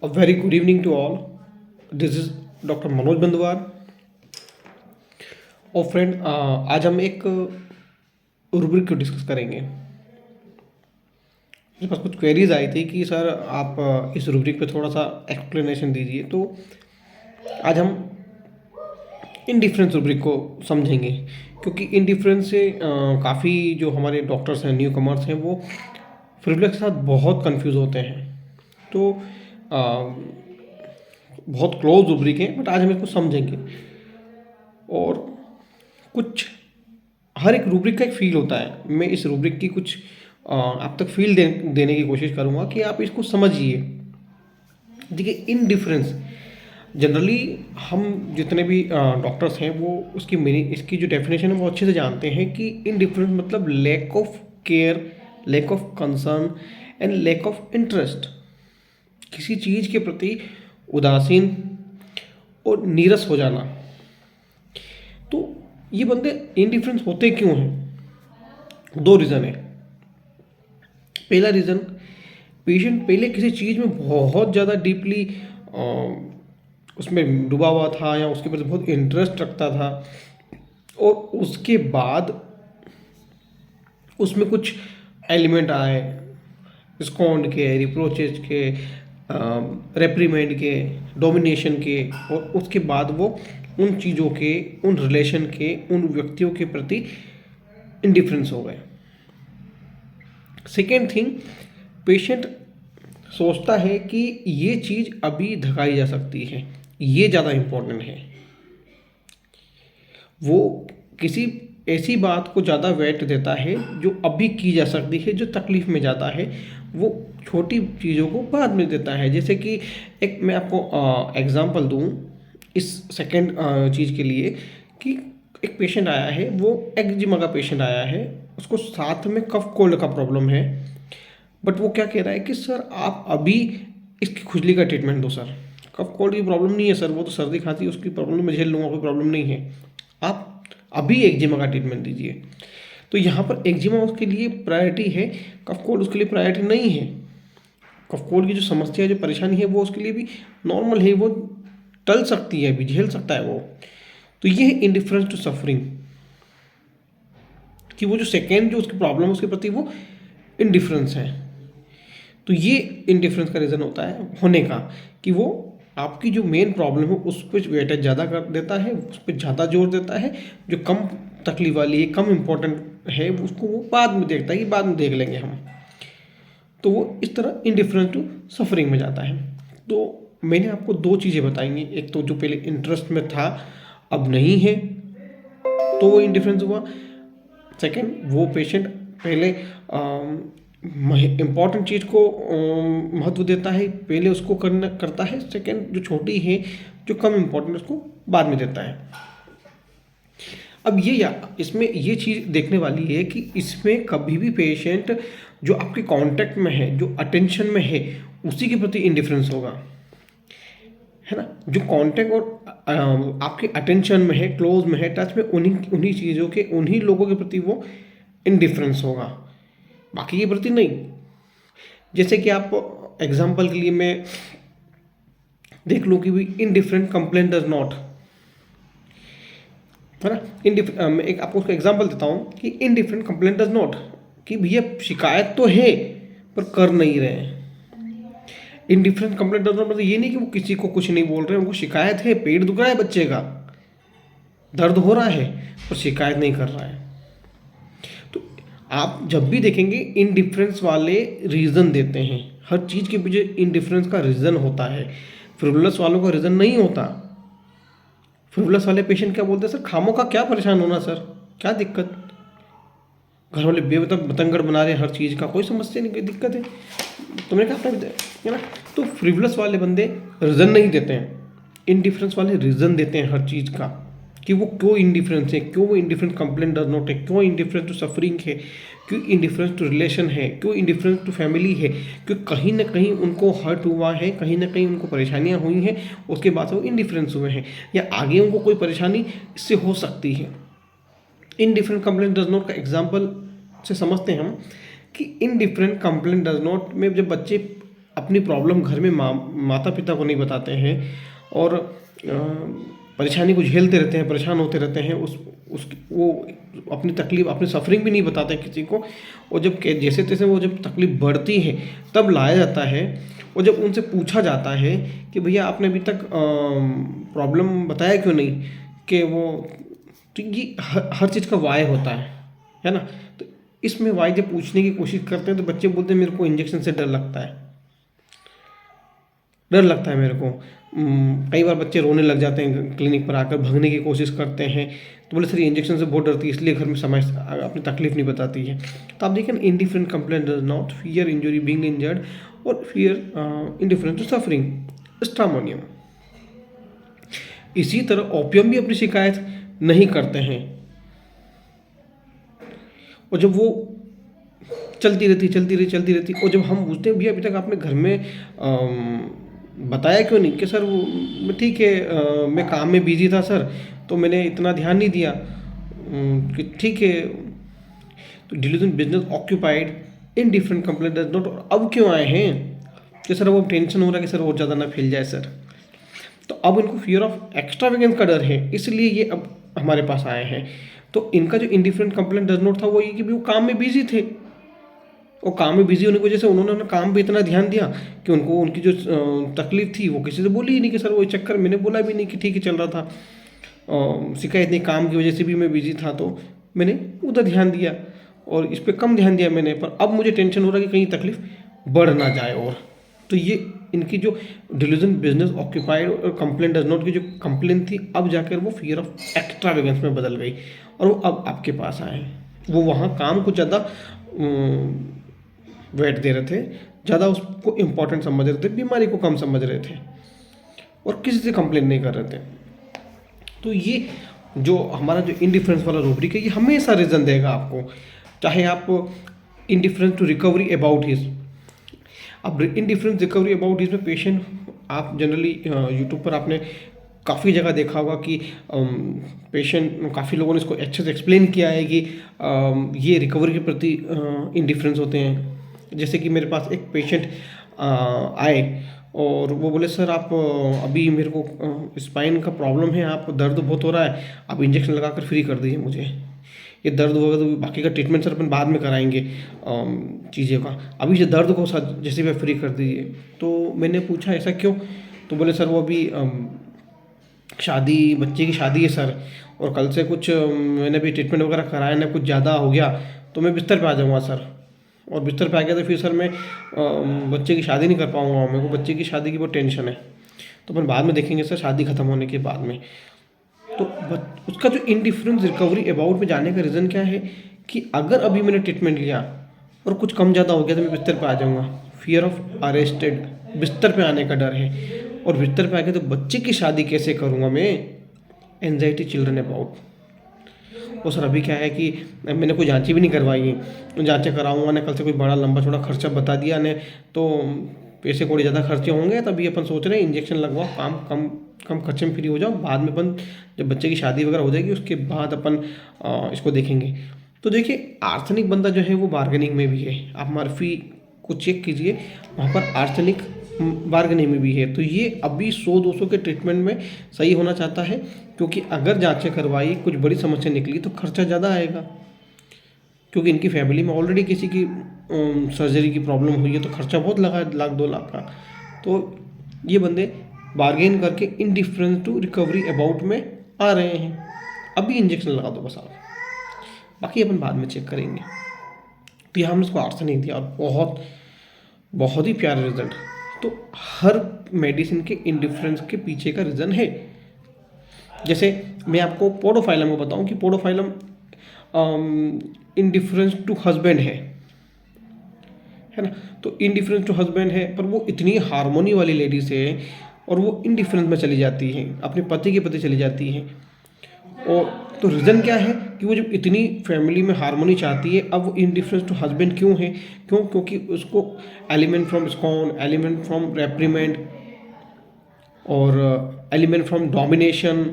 A very good evening to all. This is doctor Manoj Bandwar और friend आज हम एक रूब्रिक को डिस्कस करेंगे। मेरे पास कुछ क्वेरीज आई थी कि सर आप इस रूब्रिक पे थोड़ा सा एक्सप्लेनेशन दीजिए, तो आज हम इनडिफरेंस रूब्रिक को समझेंगे, क्योंकि इनडिफरेंस से काफ़ी जो हमारे डॉक्टर्स हैं, न्यू कमर्स हैं, वो फ्रिवलेक्स के साथ बहुत कंफ्यूज होते हैं। तो बहुत क्लोज रूब्रिक है, बट आज हम इसको समझेंगे। और कुछ हर एक रूब्रिक का एक फील होता है। मैं इस रूब्रिक की कुछ आप तक फील देने की कोशिश करूँगा कि आप इसको समझिए। देखिए, इनडिफरेंस जनरली हम जितने भी डॉक्टर्स हैं वो उसकी मीनिंग, इसकी जो डेफिनेशन है वो अच्छे से जानते हैं कि इनडिफरेंस मतलब lack of care, lack of concern and lack of interest. किसी चीज़ के प्रति उदासीन और नीरस हो जाना। तो ये बंदे इनडिफरेंस होते क्यों हैं? दो रीज़न है। पहला रीज़न, पेशेंट पहले किसी चीज़ में बहुत ज़्यादा डीपली उसमें डूबा हुआ था या उसके प्रति बहुत इंटरेस्ट रखता था, और उसके बाद उसमें कुछ एलिमेंट आए, स्कॉन्ड के, रिप्रोचेज के, रेप्रीमेंड के, डोमिनेशन के, और उसके बाद वो उन चीज़ों के, उन रिलेशन के, उन व्यक्तियों के प्रति इंडिफरेंस हो गए। सेकेंड थिंग, पेशेंट सोचता है कि ये चीज़ अभी धकाई जा सकती है, ये ज़्यादा इम्पोर्टेंट है। वो किसी ऐसी बात को ज़्यादा वेट देता है जो अभी की जा सकती है, जो तकलीफ़ में जाता है, वो छोटी चीज़ों को बाद में देता है। जैसे कि एक मैं आपको एग्जांपल दूं इस सेकंड चीज़ के लिए, कि एक पेशेंट आया है, वो एक्जिमा का पेशेंट आया है, उसको साथ में कफ कोल्ड का प्रॉब्लम है, बट वो क्या कह रहा है कि सर आप अभी इसकी खुजली का ट्रीटमेंट दो सर। कफ कोल्ड की प्रॉब्लम नहीं है सर, वो तो सर्दी खांसी उसकी प्रॉब्लम मैं झेल लूँगा, कोई प्रॉब्लम नहीं है, आप अभी एक्जिमा का ट्रीटमेंट दीजिए। तो यहाँ पर एक्जिमा उसके लिए प्रायोरिटी है, कफ कोल्ड उसके लिए प्रायोरिटी नहीं है। कफ कोल्ड की जो समस्या है, जो परेशानी है, वो उसके लिए भी नॉर्मल है, वो टल सकती है, अभी झेल सकता है वो। तो ये है इंडिफरेंस टू सफरिंग, कि वो जो सेकेंड जो उसकी प्रॉब्लम है उसके प्रति वो इंडिफरेंस है। तो ये इंडिफरेंस का रीज़न होता है होने का, कि वो आपकी जो मेन प्रॉब्लम है उस पर वेटेज ज़्यादा कर देता है, उस पर ज़्यादा जोर देता है। जो कम तकलीफ वाली है, कम इम्पोर्टेंट है, उसको वो बाद में देखता है कि बाद में देख लेंगे हम। तो वो इस तरह इंडिफरेंस टू सफरिंग में जाता है। तो मैंने आपको दो चीज़ें बताएंगी, एक तो जो पहले इंटरेस्ट में था अब नहीं है, तो वो इंडिफरेंस हुआ। सेकेंड, वो पेशेंट पहले इम्पॉर्टेंट चीज़ को महत्व देता है, पहले उसको करता है। सेकेंड जो छोटी है, जो कम इम्पोर्टेंट, उसको बाद में देता है। अब इसमें ये चीज़ देखने वाली है कि इसमें कभी भी पेशेंट जो आपके कांटेक्ट में है, जो अटेंशन में है, उसी के प्रति इंडिफरेंस होगा, है ना। जो कांटेक्ट और आपके अटेंशन में है, क्लोज में है, टच में, उन्हीं चीज़ों के, उन्हीं लोगों के प्रति वो इंडिफरेंस होगा, बाकी के प्रति नहीं। जैसे कि आप एग्जांपल के लिए मैं देख लूँ कि भी इनडिफरेंट कंप्लेंट डज नॉट, है ना। मैं एक आपको उसका एग्जांपल देता हूँ कि इनडिफरेंट कंप्लेंट डज नॉट, कि भैया शिकायत तो है पर कर नहीं रहे हैं। इनडिफरेंट कंप्लेंट डज नॉट मतलब ये नहीं कि वो किसी को कुछ नहीं बोल रहे हैं, उनको शिकायत है, पेट दुख रहा है बच्चे का, दर्द हो रहा है, पर शिकायत नहीं कर रहा है। तो आप जब भी देखेंगे इनडिफरेंस वाले रीज़न देते हैं, हर चीज़ के पीछे इनडिफरेंस का रीज़न होता है, फ्रिवलस वालों का रीज़न नहीं होता। फ्रिवलस वाले पेशेंट क्या बोलते हैं, सर खामों का क्या परेशान होना सर, क्या दिक्कत, घर वाले बेमतलब बतंगड़ बना रहे हैं, हर चीज़ का कोई समस्या नहीं, कोई दिक्कत है, तुमने कहा है ना। तो फ्रिवलस वाले बंदे रीज़न नहीं देते हैं, इनडिफरेंस वाले रीज़न देते हैं हर चीज़ का, कि वो क्यों इंडिफरेंस है, क्यों वो इंडिफरेंट कंप्लेंट डज नॉट है, क्यों इंडिफरेंस टू सफरिंग है, क्यों इंडिफरेंस टू रिलेशन है, क्यों इंडिफरेंस टू फैमिली है, क्यों कहीं ना कहीं उनको हर्ट हुआ है, कहीं ना कहीं उनको परेशानियां हुई हैं, उसके बाद वो इंडिफरेंस हुए हैं, या आगे उनको कोई परेशानी इससे हो सकती है। इनडिफरेंट कंप्लेंट डज नॉट का एग्जाम्पल से समझते हैं हम कि इनडिफरेंट कंप्लेंट डज नॉट में जब बच्चे अपनी प्रॉब्लम घर में माता पिता को नहीं बताते हैं और परेशानी को झेलते रहते हैं, परेशान होते रहते हैं, वो अपनी तकलीफ, अपनी सफरिंग भी नहीं बताते किसी को। और जब जैसे तैसे वो जब तकलीफ बढ़ती है तब लाया जाता है, और जब उनसे पूछा जाता है कि भैया आपने अभी तक प्रॉब्लम बताया क्यों नहीं, कि वो, तो ये हर चीज़ का वाई होता है ना। तो इसमें वाई जब पूछने की कोशिश करते हैं तो बच्चे बोलते हैं मेरे को इंजेक्शन से डर लगता है, डर लगता है मेरे को। कई बार बच्चे रोने लग जाते हैं, क्लिनिक पर आकर भगने की कोशिश करते हैं, तो बोले सर ये इंजेक्शन से बहुत डरती है इसलिए घर में समय अपनी तकलीफ नहीं बताती है। तो आप देखिए ना, indifferent complaint does not fear injury being injured और fear indifferent to suffering stramonium. इसी तरह ओपियम भी अपनी शिकायत नहीं करते हैं, और जब वो चलती रहती, और जब हम पूछते हैं भैया अभी तक आपने घर में बताया क्यों नहीं, कि सर वो ठीक है मैं काम में बिजी था सर, तो मैंने इतना ध्यान नहीं दिया, कि ठीक है। तो delusion business occupied in different complaint does not, अब क्यों आए हैं कि सर वो टेंशन हो रहा है कि सर और ज़्यादा ना फैल जाए सर। तो अब इनको फियर ऑफ एक्स्ट्रावेगेंस का डर है, इसलिए ये अब हमारे पास आए हैं। तो इनका जो इंडिफरेंट कंप्लेंट डज नॉट था वो ये कि वो काम में बिजी थे, और काम में बिजी होने की वजह से उन्होंने काम पे इतना ध्यान दिया कि उनको उनकी जो तकलीफ थी वो किसी से बोली ही नहीं, कि सर वो चक्कर मैंने बोला भी नहीं कि ठीक है चल रहा था, शिकायत नहीं, काम की वजह से भी मैं बिजी था तो मैंने उधर ध्यान दिया और इस पर कम ध्यान दिया मैंने, पर अब मुझे टेंशन हो रहा है कि कहीं तकलीफ बढ़ ना जाए। और तो ये इनकी जो डिलीजन बिजनेस ऑक्यूपाइड और कंप्लेंट डज नॉट की जो कंप्लेंट थी, अब जाकर वो फियर ऑफ एक्स्ट्रावेगेंस में बदल गई और वो अब आपके पास आए। वो वहाँ काम को ज़्यादा वेट दे रहे थे, ज़्यादा उसको इम्पोर्टेंट समझ रहे थे, बीमारी को कम समझ रहे थे और किसी से कंप्लेन नहीं कर रहे थे। तो ये जो हमारा जो इंडिफरेंस वाला रूब्रिक है, ये हमेशा रीज़न देगा आपको, चाहे आप indifference to recovery about his. अब इंडिफरेंस रिकवरी अबाउट हिज में पेशेंट, आप जनरली यूट्यूब पर आपने काफ़ी जगह देखा होगा कि पेशेंट, काफ़ी लोगों ने इसको अच्छे से एक्सप्लेन किया है कि ये रिकवरी के प्रति इंडिफरेंस होते हैं। जैसे कि मेरे पास एक पेशेंट आए और वो बोले सर आप अभी मेरे को स्पाइन का प्रॉब्लम है, आप दर्द बहुत हो रहा है, आप इंजेक्शन लगा कर फ्री कर दीजिए मुझे, ये दर्द होगा तो बाकी का ट्रीटमेंट सर अपन बाद में कराएंगे चीज़ें का, अभी जो दर्द को सर जैसे भी फ्री कर दीजिए। तो मैंने पूछा ऐसा क्यों, तो बोले सर वो अभी शादी, बच्चे की शादी है सर, और कल से कुछ मैंने भी ट्रीटमेंट वगैरह कराया ना, कुछ ज़्यादा हो गया तो मैं बिस्तर पे आ जाऊँगा सर, और बिस्तर पे आ गया तो फिर सर मैं बच्चे की शादी नहीं कर पाऊँगा, मेरे को बच्चे की शादी की बहुत टेंशन है, तो अपन बाद में देखेंगे सर शादी ख़त्म होने के बाद में। तो उसका जो इंडिफरेंस रिकवरी अबाउट में जाने का रीज़न क्या है कि अगर अभी मैंने ट्रीटमेंट लिया और कुछ कम ज़्यादा हो गया तो मैं बिस्तर पे आ जाऊँगा, फियर ऑफ अरेस्टेड, बिस्तर पे आने का डर है, और बिस्तर पे आके तो बच्चे की शादी कैसे करूँगा मैं, एनजाइटी चिल्ड्रन अबाउट। और सर अभी क्या है कि मैंने कोई जांचें भी नहीं करवाई है, जांचें कराऊंगा ना, कल से कोई बड़ा लंबा चौड़ा खर्चा बता दिया ने तो पैसे थोड़े ज़्यादा खर्चे होंगे, तभी अपन सोच रहे हैं इंजेक्शन लगवाओ, काम कम कम खर्चे में फ्री हो जाओ, बाद में अपन जब बच्चे की शादी वगैरह हो जाएगी उसके बाद अपन इसको देखेंगे। तो देखिए आर्सेनिक बंदा जो है वो बार्गेनिंग में भी है, आप मर्फी को चेक कीजिए, वहाँ पर आर्सेनिक बार्गेनिंग में भी है। तो ये अभी 100-200 के ट्रीटमेंट में सही होना चाहता है, क्योंकि अगर जांचें करवाई कुछ बड़ी समस्या निकली तो खर्चा ज़्यादा आएगा, क्योंकि इनकी फैमिली में ऑलरेडी किसी की सर्जरी की प्रॉब्लम हुई है तो खर्चा बहुत लगा, 1-2 लाख का। तो ये बंदे बार्गेन करके इंडिफरेंस टू रिकवरी अबाउट में आ रहे हैं, अभी इंजेक्शन लगा दो बस आप, बाकी अपन बाद में चेक करेंगे। तो यहाँ हमने उसको आर्सेनिक दिया और बहुत बहुत ही प्यारा रिजल्ट। तो हर मेडिसिन के इंडिफरेंस के पीछे का रीज़न है। जैसे मैं आपको पोडोफाइलम को बताऊं कि पोडोफाइलम इंडिफरेंस टू हस्बैंड है ना, तो इंडिफरेंस टू हस्बैंड है, पर वो इतनी हार्मोनी वाली लेडीज है और वो इंडिफरेंस में चली जाती है, अपने पति के प्रति चली जाती है। और तो रीज़न क्या है कि वो जब इतनी फैमिली में हार्मोनी चाहती है, अब वो इंडिफरेंस टू हस्बैंड क्यों है, क्योंकि उसको element from scorn, element from reprimand और एलिमेंट फ्रॉम डोमिनेशन,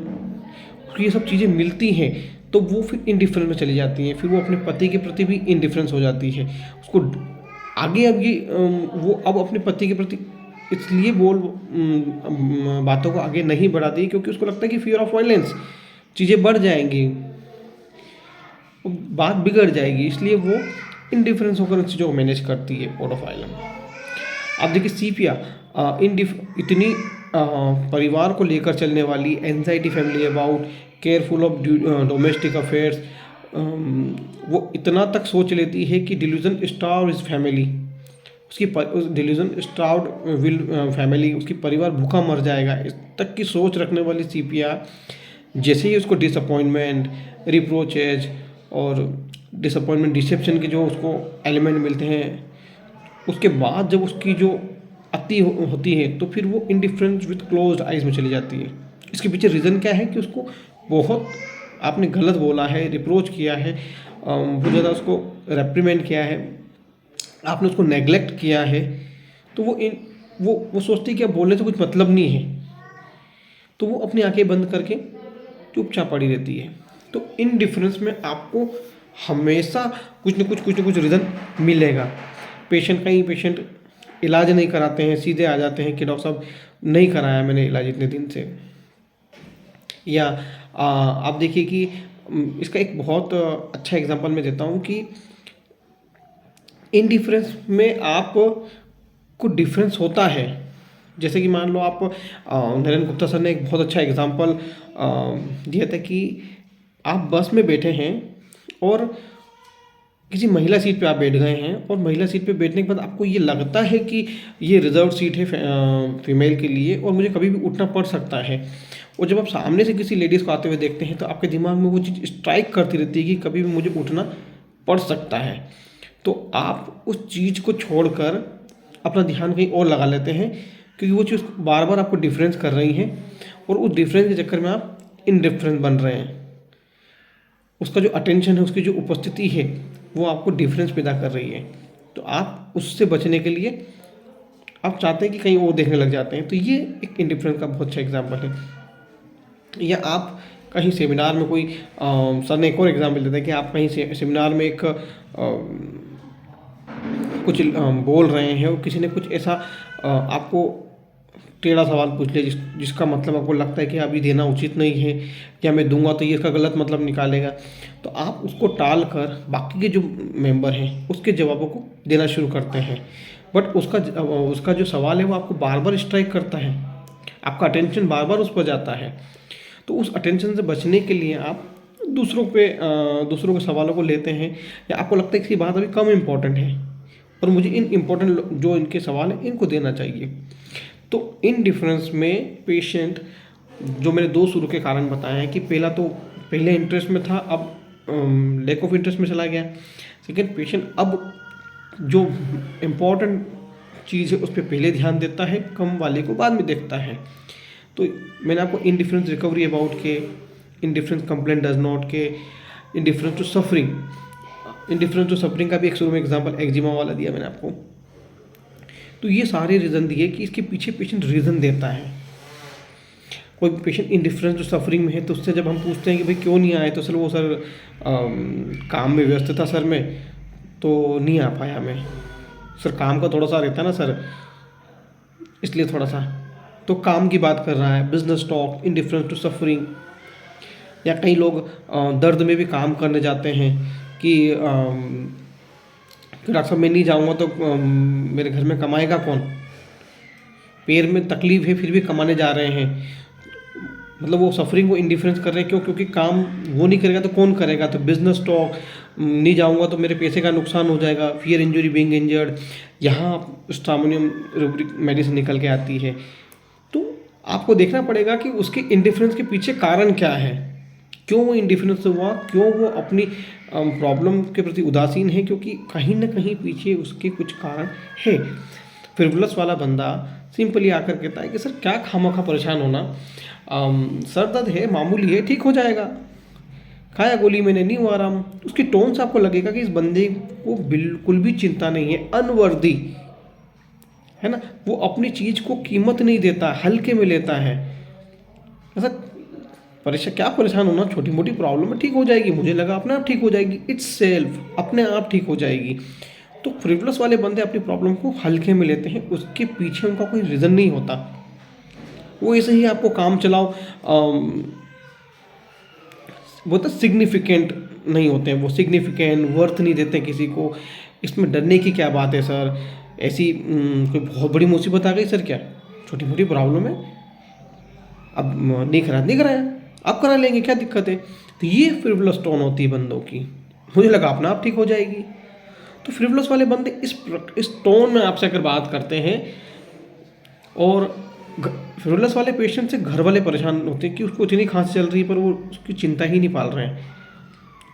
ये सब चीज़ें मिलती हैं, तो वो फिर इंडिफरेंस में चली जाती हैं, फिर वो अपने पति के प्रति भी इंडिफरेंस हो जाती है, उसको आगे अब ये वो अब अपने पति के प्रति इसलिए बातों को आगे नहीं बढ़ाती क्योंकि उसको लगता है कि फियर ऑफ वायलेंस, चीज़ें बढ़ जाएंगी, बात बिगड़ जाएगी, इसलिए वो इनडिफरेंस होकर उन चीज़ों को मैनेज करती है कोड ऑफ आइलम। अब देखिए सीपिया इतनी परिवार को लेकर चलने वाली anxiety family about careful of domestic affairs, वो इतना तक सोच लेती है कि डिल्यूजन स्टार्व इज फैमिली, उसकी डिल्यूजन स्टार्व विल फैमिली, उसकी परिवार भूखा मर जाएगा, इस तक की सोच रखने वाली सीपिया जैसे ही उसको डिसअपॉइंटमेंट, रिप्रोचेज और डिसअपॉइंटमेंट डिसेप्शन के जो उसको एलिमेंट मिलते हैं, उसके बाद जब उसकी जो अति होती है तो फिर वो इनडिफरेंस विथ क्लोज्ड आइज में चली जाती है। इसके पीछे रीज़न क्या है कि उसको बहुत आपने गलत बोला है, रिप्रोच किया है, बहुत ज़्यादा उसको रेप्रीमेंट किया है, आपने उसको नेग्लेक्ट किया है, तो वो सोचती है कि अब बोलने से कुछ मतलब नहीं है, तो वो अपनी आंखें बंद करके चुपचाप पड़ी रहती है। तो इन डिफरेंस में आपको हमेशा कुछ न कुछ रीज़न मिलेगा। कई पेशेंट इलाज नहीं कराते हैं, सीधे आ जाते हैं कि डॉक्टर साहब नहीं कराया मैंने इलाज इतने दिन से। या आप देखिए कि इसका एक बहुत अच्छा एग्जांपल मैं देता हूँ कि इनडिफरेंस में आप को डिफरेंस होता है। जैसे कि मान लो आप नरेंद्र गुप्ता सर ने एक बहुत अच्छा एग्जांपल दिया था कि आप बस में बैठे हैं और किसी महिला सीट पे आप बैठ गए हैं, और महिला सीट पे बैठने के बाद आपको ये लगता है कि ये रिजर्व सीट है फीमेल के लिए और मुझे कभी भी उठना पड़ सकता है, और जब आप सामने से किसी लेडीज़ को आते हुए देखते हैं तो आपके दिमाग में वो चीज़ स्ट्राइक करती रहती है कि कभी भी मुझे उठना पड़ सकता है। तो आप उस चीज़ को छोड़कर अपना ध्यान कहीं और लगा लेते हैं क्योंकि वो चीज़ बार बार आपको डिफरेंस कर रही हैं, और उस डिफरेंस के चक्कर में आप इनडिफरेंट बन रहे हैं। उसका जो अटेंशन है, उसकी जो उपस्थिति है, वो आपको डिफरेंस पैदा कर रही है। तो आप उससे बचने के लिए आप चाहते हैं कि कहीं और देखने लग जाते हैं। तो ये एक इनडिफरेंस का बहुत अच्छा एग्जाम्पल है। या आप कहीं सेमिनार में कोई सर ने एक और एग्जाम्पल देता है कि आप कहीं सेमिनार में एक कुछ बोल रहे हैं और किसी ने कुछ ऐसा आपको टेढ़ा सवाल पूछ लिया जिसका मतलब आपको लगता है कि अभी देना उचित नहीं है, या मैं दूंगा तो ये इसका गलत मतलब निकालेगा, तो आप उसको टाल कर बाकी के जो मेंबर हैं उसके जवाबों को देना शुरू करते हैं। बट उसका जो सवाल है वो आपको बार बार स्ट्राइक करता है, आपका अटेंशन बार बार उस पर जाता है। तो उस अटेंशन से बचने के लिए आप दूसरों के सवालों को लेते हैं, या आपको लगता है कि बात अभी कम इम्पोर्टेंट है और मुझे इन इम्पोर्टेंट जो इनके सवाल हैं इनको देना चाहिए। तो इन डिफरेंस में पेशेंट, जो मैंने 2 शुरू के कारण बताए हैं कि पहले इंटरेस्ट में था, अब लैक ऑफ इंटरेस्ट में चला गया। सेकेंड, पेशेंट अब जो इम्पोर्टेंट चीज़ है उस पर पहले ध्यान देता है, कम वाले को बाद में देखता है। तो मैंने आपको इनडिफरेंस रिकवरी अबाउट के, इनडिफरेंस कंप्लेंट डज नॉट के, इनडिफरेंस टू सफरिंग का भी एक शुरू में एग्जांपल एक्जिमा वाला दिया मैंने आपको। तो ये सारे रीज़न दिए कि इसके पीछे पेशेंट रीज़न देता है। कोई पेशेंट इनडिफरेंस टू सफरिंग में है तो उससे जब हम पूछते हैं कि भाई क्यों नहीं आए, तो सर काम में व्यस्त था सर मैं, तो नहीं आ पाया मैं। सर काम का थोड़ा सा रहता है ना सर, इसलिए थोड़ा सा, तो काम की बात कर रहा है। Business talk, indifference to suffering. या कई लोग दर्द में भी काम करने जाते हैं कि डॉक्टर साहब मैं नहीं जाऊँगा तो मेरे घर में कमाएगा कौन, पैर में तकलीफ है फिर भी कमाने जा रहे हैं, मतलब वो सफरिंग को इंडिफरेंस कर रहे हैं। क्यों? क्योंकि काम वो नहीं करेगा तो कौन करेगा। तो बिजनेस टॉक, नहीं जाऊँगा तो मेरे पैसे का नुकसान हो जाएगा, फियर इंजरी बीइंग इंजर्ड, यहाँ स्ट्रामोनियम रूब्रिक मेडिसिन निकल के आती है। तो आपको देखना पड़ेगा कि उसके इंडिफरेंस के पीछे कारण क्या है, क्यों वो इंडिफरेंस हुआ, क्यों वो अपनी प्रॉब्लम के प्रति उदासीन है, क्योंकि कहीं ना कहीं पीछे उसके कुछ कारण है। फ्रिवलस वाला बंदा सिंपली आकर कहता है कि सर क्या खामखा परेशान होना, सर दर्द है मामूली है, ठीक हो जाएगा, खाया गोली मैंने, नहीं हुआ आराम। उसकी टोन से आपको लगेगा कि इस बंदे को बिल्कुल भी चिंता नहीं है, अनवर्दी है ना, वो अपनी चीज़ को कीमत नहीं देता, हल्के में लेता है। ऐसा क्या परेशान होना, छोटी मोटी प्रॉब्लम है ठीक हो जाएगी, मुझे लगा अपने आप ठीक हो जाएगी, इट्स सेल्फ अपने आप ठीक हो जाएगी। तो फ्रिवलस वाले बंदे अपनी प्रॉब्लम को हल्के में लेते हैं, उसके पीछे उनका कोई रीज़न नहीं होता। वो ऐसे ही आपको काम चलाओ वो तो सिग्निफिकेंट नहीं होते हैं, वो सिग्निफिकेंट वर्थ नहीं देते किसी को। इसमें डरने की क्या बात है सर, ऐसी कोई बहुत बड़ी मुसीबत आ गई सर, क्या छोटी मोटी प्रॉब्लम है, अब नहीं कराया, अब करा लेंगे, क्या दिक्कत है। तो ये फ्रिवलस टोन होती है बंदों की, मुझे लगा अपना आप ठीक हो जाएगी। तो फ्रिवलस वाले बंदे इस टोन में आपसे अगर बात करते हैं, और फ्रिवलस वाले पेशेंट से घर वाले परेशान होते हैं कि उसको इतनी खांसी चल रही है पर वो उसकी चिंता ही नहीं पाल रहे हैं।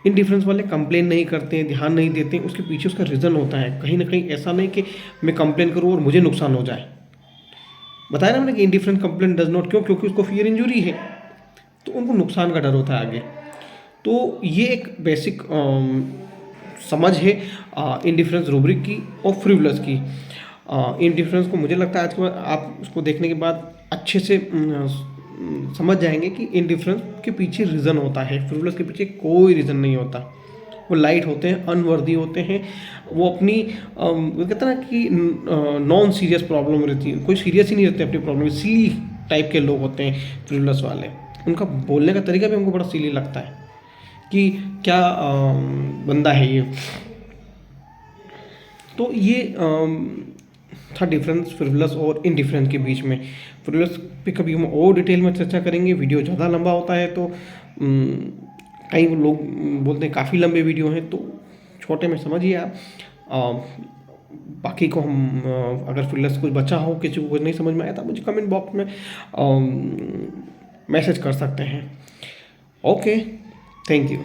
इनडिफरेंस वाले कंप्लेन नहीं करते हैं, ध्यान नहीं देते हैं, उसके पीछे उसका रीज़न होता है कहीं ना कहीं। ऐसा नहीं कि मैं कंप्लेन करूँ और मुझे नुकसान हो जाए। बताया ना मैंने कि इनडिफरेंट कंप्लेन डज नॉट, क्यों? क्योंकि उसको फियर इंजुरी है, तो उनको नुकसान का डर होता है आगे। तो ये एक बेसिक समझ है इनडिफरेंस रूब्रिक की और फ्रिवलस की। इनडिफरेंस को मुझे लगता है आज के बाद आप उसको देखने के बाद अच्छे से समझ जाएंगे कि इनडिफरेंस के पीछे रीज़न होता है, फ्रिवलस के पीछे कोई रीज़न नहीं होता। वो लाइट होते हैं, अनवर्दी होते हैं, वो अपनी वो कहते हैं ना कि नॉन सीरियस प्रॉब्लम रहती है, कोई सीरियस ही नहीं रहते अपनी प्रॉब्लम। सिली टाइप के लोग होते हैं फ्रिवलस वाले, उनका बोलने का तरीका भी हमको बड़ा सिली लगता है कि क्या बंदा है ये। तो ये था डिफरेंस फ्रिवलस और इनडिफरेंस के बीच में। फ्रिवलस पे कभी हम और डिटेल में चर्चा करेंगे, वीडियो ज़्यादा लंबा होता है तो कई लोग बोलते हैं काफ़ी लंबे वीडियो हैं, तो छोटे में समझिए आप। बाकी को हम अगर फ्रिवलस कुछ बचा हो, किसी को कुछ नहीं समझ में आया तो मुझे कमेंट बॉक्स में मैसेज कर सकते हैं। Okay, thank you.